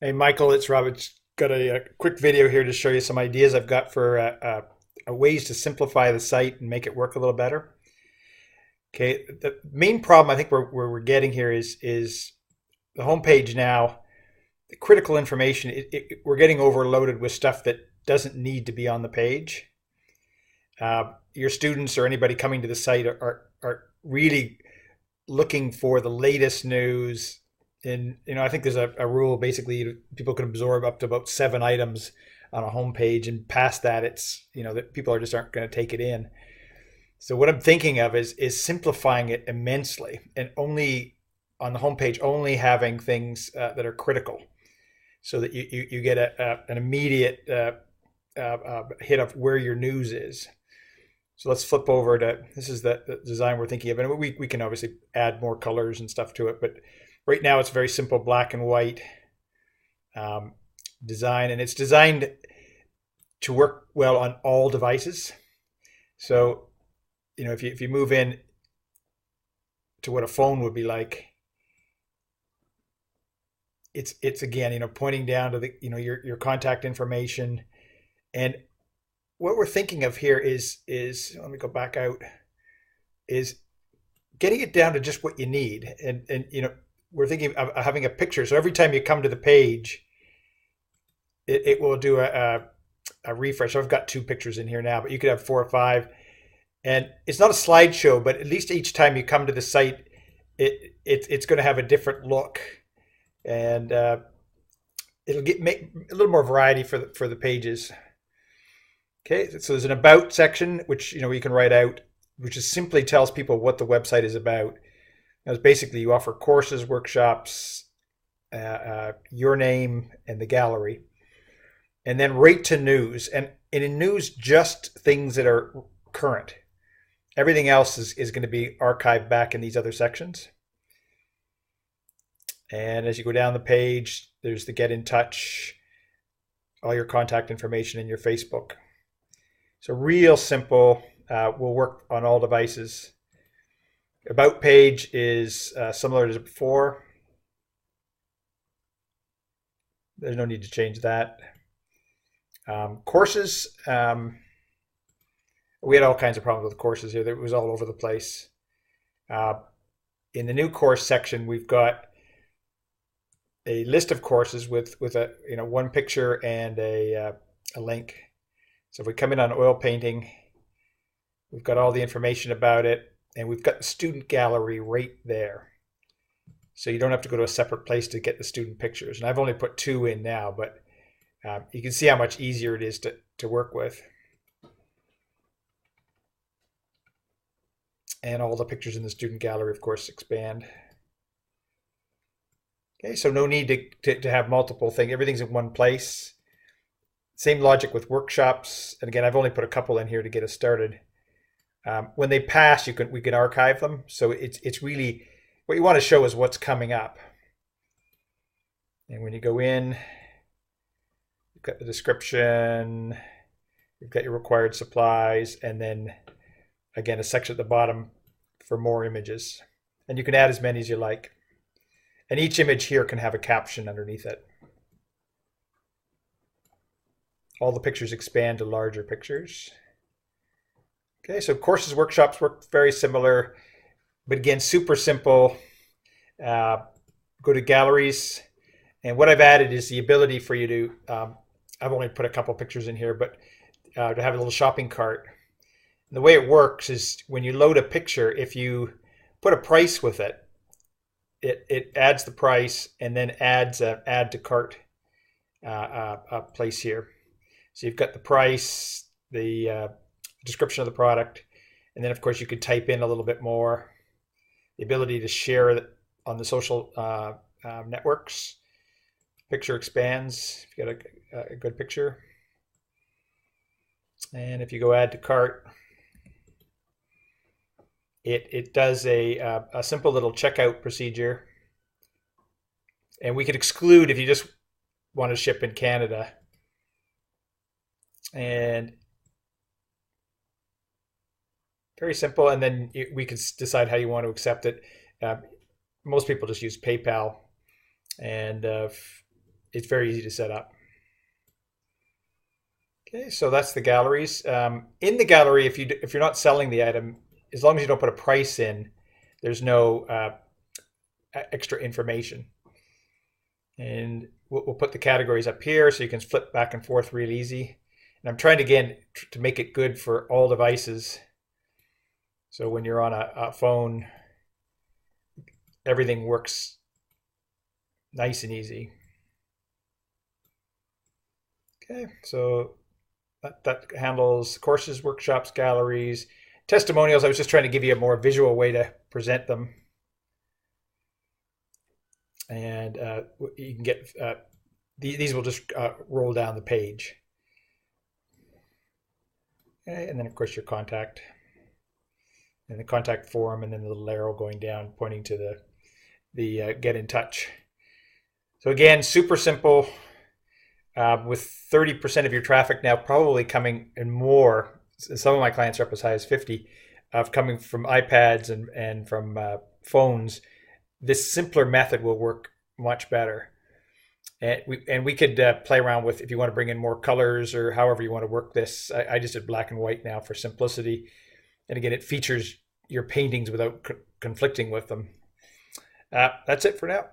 Hey, Michael, it's Robert. Got a quick video here to show you some ideas I've got for ways to simplify the site and make it work a little better. Okay, the main problem I think we're getting here is the homepage now. The critical information, we're getting overloaded with stuff that doesn't need to be on the page. Your students or anybody coming to the site are really looking for the latest news. And I think there's a rule basically people can absorb up to about 7 items on a homepage, and past that, it's that people are just aren't going to take it in. So what I'm thinking of is simplifying it immensely, and only on the homepage only having things that are critical, so that you get an immediate hit of where your news is. So let's flip over to, this is the design we're thinking of. And we can obviously add more colors and stuff to it. But right now it's very simple black and white design. And it's designed to work well on all devices. So, if you move in to what a phone would be like, it's again, pointing down to the, your contact information. And what we're thinking of here is let me go back out, is getting it down to just what you need. And we're thinking of having a picture. So every time you come to the page, it will do a refresh. So I've got 2 pictures in here now, but you could have 4 or 5. And it's not a slideshow, but at least each time you come to the site, it's going to have a different look. And it'll make a little more variety for the pages. Okay, so there's an about section, which you can write out, which just simply tells people what the website is about. It's basically you offer courses, workshops, your name, and the gallery, and then right to news. And in news, just things that are current. Everything else is going to be archived back in these other sections. And as you go down the page, there's the get in touch, all your contact information, and your Facebook. So real simple, will work on all devices. About page is similar to before. There's no need to change that. Courses, we had all kinds of problems with courses here. It was all over the place. In the new course section, we've got a list of courses with a one picture and a link. So if we come in on oil painting, we've got all the information about it, and we've got the student gallery right there. So you don't have to go to a separate place to get the student pictures. And I've only put 2 in now, but you can see how much easier it is to work with. And all the pictures in the student gallery, of course, expand. Okay, so no need to have multiple things. Everything's in one place. Same logic with workshops. And again, I've only put a couple in here to get us started. When they pass, we can archive them. So it's really, what you want to show is what's coming up. And when you go in, you've got the description, you've got your required supplies, and then again, a section at the bottom for more images. And you can add as many as you like. And each image here can have a caption underneath it. All the pictures expand to larger pictures. Okay, so courses, workshops work very similar, but again, super simple. Go to galleries, and what I've added is the ability for you to, I've only put a couple pictures in here, but to have a little shopping cart. And the way it works is when you load a picture, if you put a price with it, it adds the price and then adds an add to cart place here. So you've got the price, the description of the product, and then of course you could type in a little bit more. The ability to share it on the social networks. Picture expands if you got a good picture. And if you go add to cart, it does a simple little checkout procedure. And we could exclude if you just want to ship in Canada. And very simple. And then we could decide how you want to accept it. Most people just use PayPal. And it's very easy to set up. Okay, so that's the galleries. In the gallery, if you're not selling the item, as long as you don't put a price in, there's no extra information. And we'll put the categories up here so you can flip back and forth real easy. And I'm trying again to make it good for all devices. So when you're on a phone, everything works nice and easy. Okay, so that handles courses, workshops, galleries, testimonials. I was just trying to give you a more visual way to present them. And you can get, these will just roll down the page. Okay, and then of course your contact. And the contact form, and then the little arrow going down pointing to the get in touch. So again, super simple. With 30% of your traffic now probably coming and more, some of my clients are up as high as 50, coming from iPads and from phones, this simpler method will work much better. And we could play around with, if you want to bring in more colors or however you want to work this. I just did black and white now for simplicity. And again, it features your paintings without conflicting with them. That's it for now.